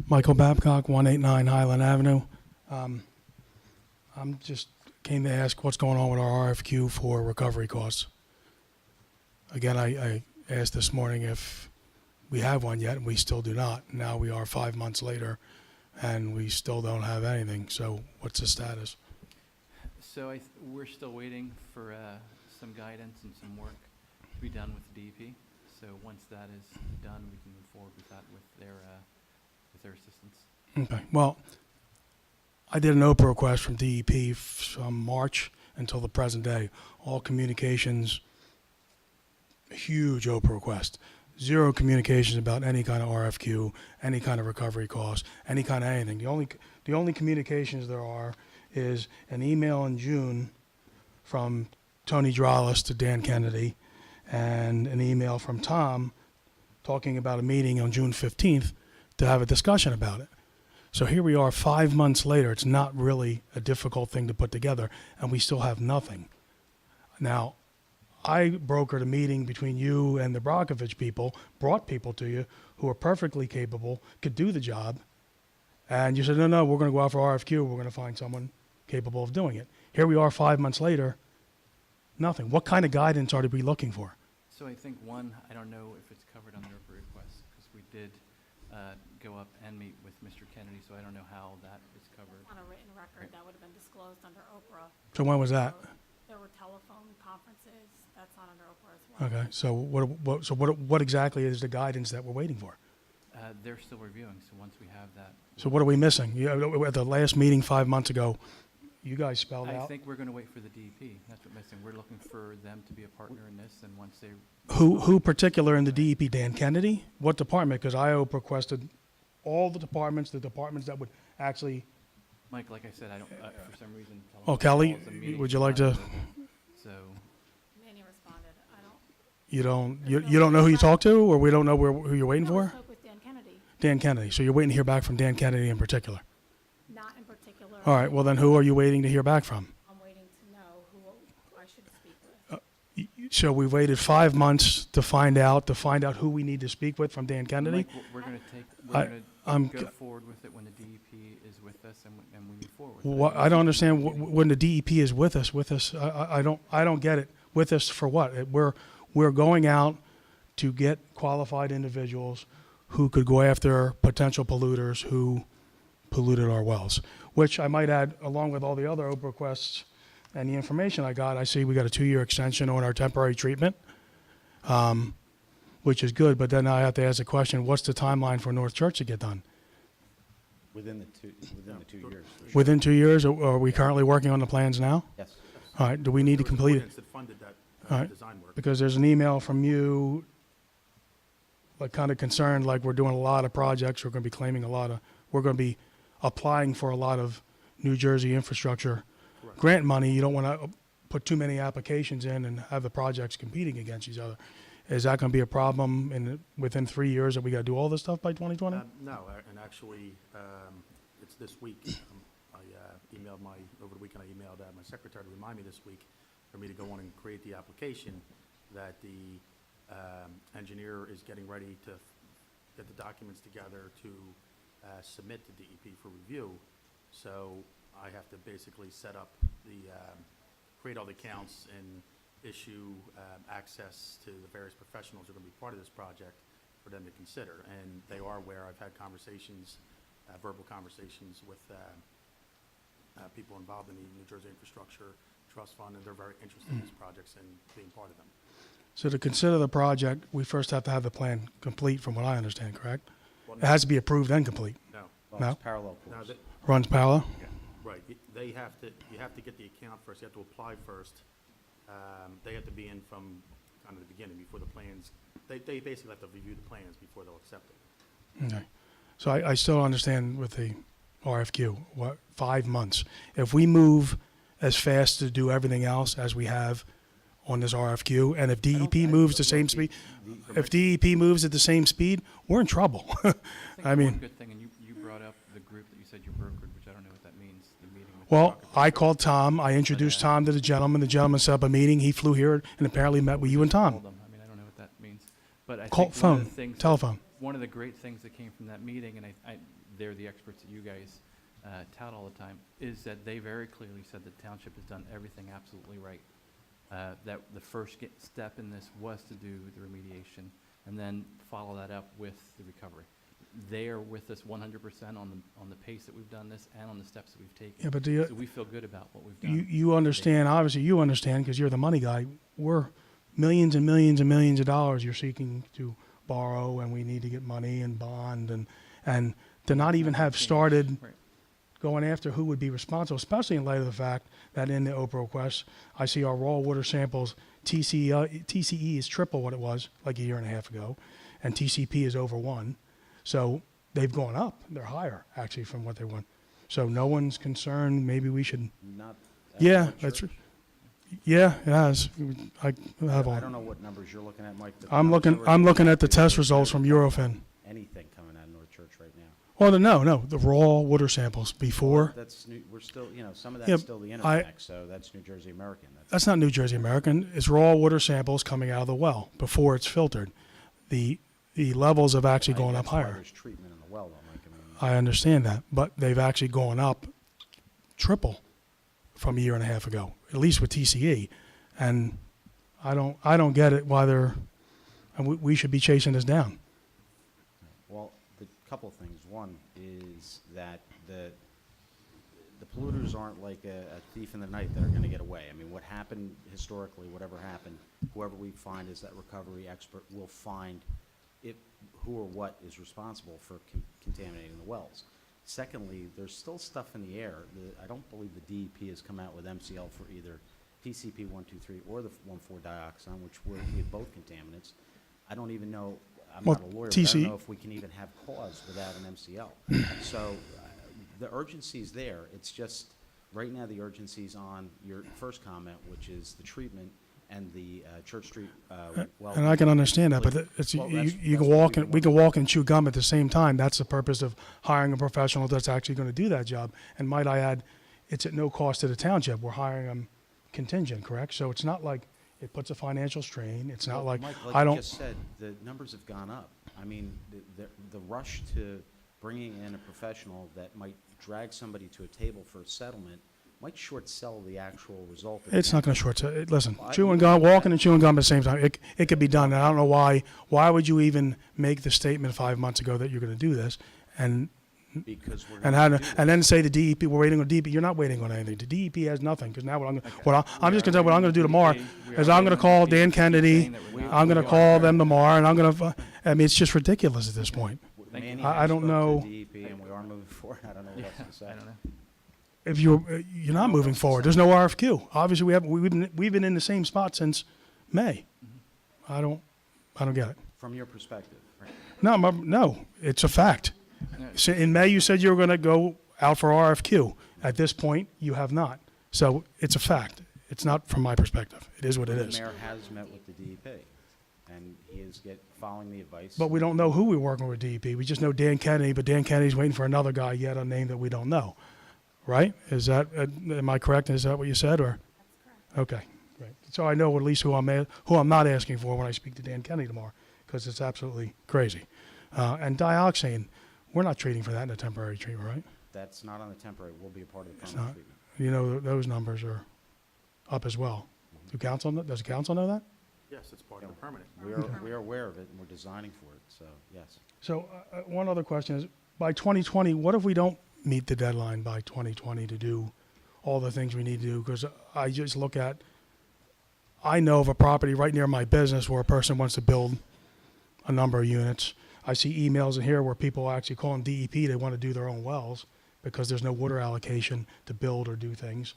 Michael Babcock, 189 Highland Avenue. I'm just came to ask what's going on with our RFQ for recovery costs. Again, I asked this morning if we have one yet, and we still do not. Now we are 5 months later, and we still don't have anything. So what's the status? So we're still waiting for some guidance and some work to be done with the DEP. So once that is done, we can move forward with that with their assistance. Okay. Well, I did an OPA request from DEP from March until the present day. All communications, huge OPA request. Zero communications about any kind of RFQ, any kind of recovery costs, any kind of anything. The only communications there are is an email in June from Tony Dralis to Dan Kennedy, and an email from Tom talking about a meeting on June 15th to have a discussion about it. So here we are 5 months later. It's not really a difficult thing to put together, and we still have nothing. Now, I brokered a meeting between you and the Brockovich people, brought people to you who are perfectly capable, could do the job, and you said, no, we're going to go out for RFQ. We're going to find someone capable of doing it. Here we are 5 months later, nothing. What kind of guidance are we looking for? So I think one, I don't know if it's covered on the OPA request because we did go up and meet with Mr. Kennedy, so I don't know how that is covered. On a written record, that would have been disclosed under Oprah. So when was that? There were telephone conferences. That's not under Oprah as well. Okay. So what exactly is the guidance that we're waiting for? They're still reviewing, so once we have that. So what are we missing? At the last meeting 5 months ago, you guys spelled I out. think we're going to wait for the DEP. That's what missing. We're looking for them to be a partner in this, and once they. Who particular in the DEP? Dan Kennedy? What department? Because I requested all the departments that would actually. Mike, like I said, I don't, for some reason. Oh, Kelly, would you like to? So. Manny responded. I don't. You don't know who you talked to, or we don't know who you're waiting No, I for? spoke with Dan Kennedy. Dan Kennedy. So you're waiting to hear back from Dan Kennedy in particular. Not in particular. All right. Well, then who are you waiting to hear back from? I'm waiting to know who I should speak with. So we waited 5 months to find out who we need to speak with from Dan Kennedy. Mike, we're going to go forward with it when the DEP is with us and we move forward. What, I don't understand when the DEP is with us. I don't get it. With us for what? We're going out to get qualified individuals who could go after potential polluters who polluted our wells, which I might add, along with all the other OPA requests and the information I got, I see we got a 2-year extension on our temporary treatment, which is good, but then I have to ask the question, what's the timeline for North Church to get done? Within the 2 years. Within 2 years? Are we currently working on the plans now? Yes. All right, do we need to complete it? That funded that All right, design work. because there's an email from you, like kind of concerned, like we're doing a lot of projects, we're going to be claiming we're going to be applying for a lot of New Jersey infrastructure Correct. grant money. You don't want to put too many applications in and have the projects competing against each other. Is that going to be a problem within 3 years that we got to do all this stuff by 2020? No, and actually, it's this week. I emailed over the weekend, I emailed my secretary to remind me this week for me to go on and create the application that the engineer is getting ready to get the documents together to submit to DEP for review. So I have to basically set up create all the accounts and issue access to the various professionals who are going to be part of this project for them to consider. And they are aware. I've had conversations, verbal conversations with people involved in the New Jersey Infrastructure Trust Fund, and they're very interested in these projects and being part of them. So to consider the project, we first have to have the plan complete, from what I understand, correct? Well, It has to be approved and complete. No. Well, No? it's parallel Now, pools. Runs parallel? right. You have to get the account first. You have to apply first. They have to be in from kind of the beginning before the plans. They basically have to review the plans before they'll accept it. Okay. So I still don't understand with the RFQ, 5 months. If we move as fast to do everything else as we have on this RFQ, and if DEP moves the same speed, if DEP moves at the same speed, we're in trouble. I mean, one good thing, and you brought up the group that you said you brokered, which I don't know what that means, the meeting with. well, I called Tom. I introduced Tom to the gentleman. The gentleman set up a meeting. He flew here and apparently met with you and Tom. Told them. I mean, I don't know what that means, but I Call think one of the phone, things. telephone. one of the great things that came from that meeting, and they're the experts that you guys tout all the time, is that they very clearly said the township has done everything absolutely right. That the first step in this was to do the remediation and then follow that up with the recovery. They are with us 100% on the pace that we've done this and on the steps that we've taken. Yeah, but do you, So we feel good about what we've done. you understand, obviously you understand, because you're the money guy, we're millions and millions and millions of dollars you're seeking to borrow, and we need to get money and bond, and to not even have started Right. going after who would be responsible, especially in light of the fact that in the Oprah request, I see our raw water samples, TCE is triple what it was like a year and a half ago, and TCP is over 1. So they've gone up. They're higher, actually, from what they were. So no one's concerned. Maybe we should. Not. Yeah, what that's church? yeah, it has. I have I all. don't know what numbers you're looking at, Mike. but I'm numbers looking. that I'm we're looking at the is test there's results from no- Eurofin. Anything coming out of North Church right now. Well, no, the raw water samples before. That's new, we're still, some of Yeah, that's still the I- interconnect, so that's New Jersey American. That's not New Jersey American. It's raw water samples coming out of the well before it's filtered. The levels have actually gone up That's why higher. there's treatment in the well, though, Mike. I understand that, but they've actually gone up triple from a year and a half ago, at least with TCE, and I don't get it why and we should be chasing this down. Well, the couple of things. One is that the polluters aren't like a thief in the night that are going to get away. I mean, what happened historically, whatever happened, whoever we find is that recovery expert will find who or what is responsible for contaminating the wells. Secondly, there's still stuff in the air. I don't believe the DEP has come out with MCL for either PCP 123 or the 1,4-dioxane, which we have both contaminants. I don't even know. I'm Well, not a lawyer, but I TC don't know if we can even have cause without an MCL. So the urgency is there. It's just right now the urgency is on your first comment, which is the treatment and the Church Street well. And I can understand that, but it's, Well, you that's can what walk we've and been we can working walk and chew gum at the same time. That's the purpose of hiring a professional that's actually going to do that job. And might I add, it's at no cost to the township. We're hiring them contingent, correct? So it's not like it puts a financial strain. It's not Well, like Mike, I you don't. just said, the numbers have gone up. I mean, the rush to bringing in a professional that might drag somebody to a table for a settlement might short sell the actual result. at the It's not end. going to short sell. Listen, Well, chewing you gum, know walking that. and chewing gum at the same time. It could be done. And I don't know why. Why would you even make the statement 5 months ago that you're going to do this, and Because we're and gonna how do to, this. and then say the DEP, we're waiting on DEP. You're not waiting on anything. The DEP has nothing, because now I'm just going to tell you what I'm going to do tomorrow is I'm going to call Dan Kennedy. I'm going to call them tomorrow, and I'm going to. I mean, it's just ridiculous at this point. Thank you. Manny I has don't spoke to know. DEP and we are moving forward. I don't know what else to say. I don't know. If you're not moving forward, there's no RFQ. Obviously, we've been in the same spot since May. I don't get it. From your perspective, No, it's a fact. So in May, you said you were going to go out for RFQ. At this point, you have not. So it's a fact. It's not from my perspective. It is what it the is. mayor has met with the DEP and he is following the advice. But we don't know who we're working with DEP. We just know Dan Kennedy, but Dan Kennedy's waiting for another guy yet, a name that we don't know. Right? Is that, am I correct? Is that what you said, or? Okay, great. So I know at least who I'm not asking for when I speak to Dan Kennedy tomorrow, because it's absolutely crazy. And dioxane, we're not treating for that in a temporary treatment, right? That's not on the temporary, will be a part of the It's permanent not. treatment. You know, those numbers are up as well. Does the council know that? Yes, it's part of the permanent. We are aware of it and we're designing for it, so yes. So one other question is, by 2020, what if we don't meet the deadline by 2020 to do all the things we need to do? Because I just look at, I know of a property right near my business where a person wants to build a number of units. I see emails in here where people are actually calling DEP, they want to do their own wells because there's no water allocation to build or do things.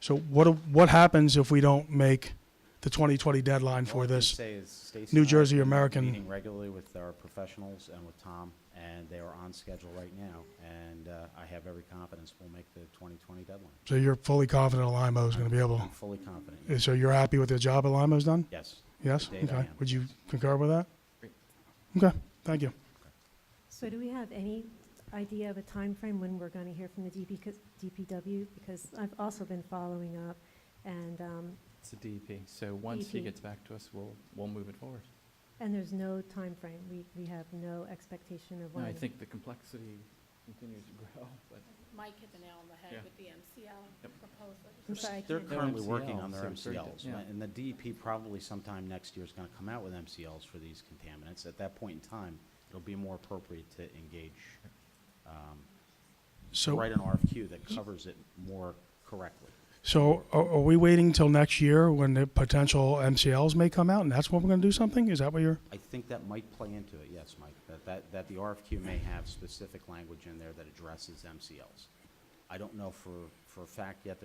So what happens if we don't make the 2020 deadline All for I can this? say is Stacy New and I have Jersey been American- Meeting regularly with our professionals and with Tom, and they are on schedule right now. And I have every confidence we'll make the 2020 deadline. So you're fully confident Limo is going to be able I'm fully confident. to, so you're happy with the job that Limo's done? Yes. Yes? To date, I Okay. am. Would you concur with that? Great. Okay, thank you. So do we have any idea of a time frame when we're going to hear from the DPW? Because I've also been following up, and It's a DEP. So once he DEP. gets back to us, we'll move it forward. And there's no time frame. We have no expectation of No, when. I think the complexity continues to grow, but Mike hit the nail on the Yeah. head with the MCL Yep. proposed I'm sorry, I They're can't- They're currently working on MCLs, their so it's very MCLs, di- yeah. right? And the DEP probably sometime next year is gonna come out with MCLs for these contaminants. At that point in time, it'll be more appropriate to engage, So, write an RFQ that covers it more correctly. so are we waiting till next year when the potential MCLs may come out, and that's when we're gonna do something? Is that what you're? I think that might play into it, yes, Mike, that the RFQ may have specific language in there that addresses MCLs. I don't know for a fact yet.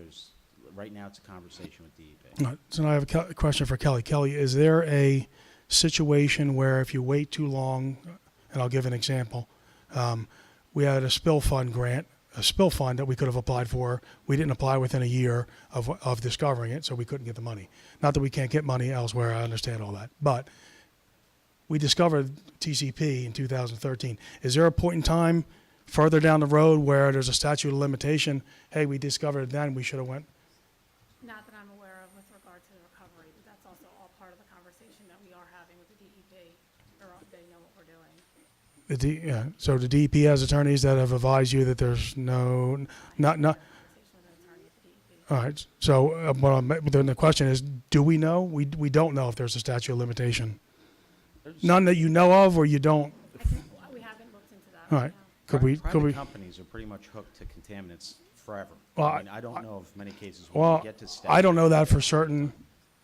Right now, it's a conversation with DEP. So now I have a question for Kelly. Kelly, is there a situation where if you wait too long, and I'll give an example, we had a spill fund grant, a spill fund that we could have applied for. We didn't apply within a year of discovering it, so we couldn't get the money. Not that we can't get money elsewhere, I understand all that. But we discovered TCP in 2013. Is there a point in time further down the road where there's a statute of limitation? Hey, we discovered it then, we should have went. Not that I'm aware of with regard to the recovery, but that's also all part of the conversation that we are having with the DEP. They know what we're doing. Yeah, so the DEP has attorneys that have advised you that there's not. Conversation with an attorney at the DEP. All right. So then the question is, do we know? We don't know if there's a statute of limitation. None that you know of, or you don't. We haven't looked into that All right right. now. Private companies are pretty much hooked to contaminants forever. Well, I mean, I don't know of many cases where Well, we get to statute. I don't know that for certain.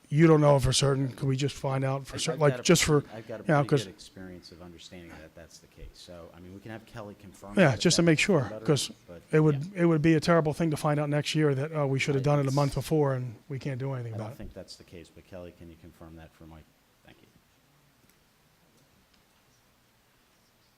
You don't know for certain. Could we just find out for certain? Like just for, I've got a yeah, pretty 'cause- good experience of understanding that that's the case. So, I mean, we can have Kelly confirm. Yeah, that if just to that make makes you sure, better, 'cause but, it yeah. it would be a terrible thing to find out next year that, oh, we should have done it a It's- month before and we can't do anything I about don't it. think that's the case, but Kelly, can you confirm that for Mike?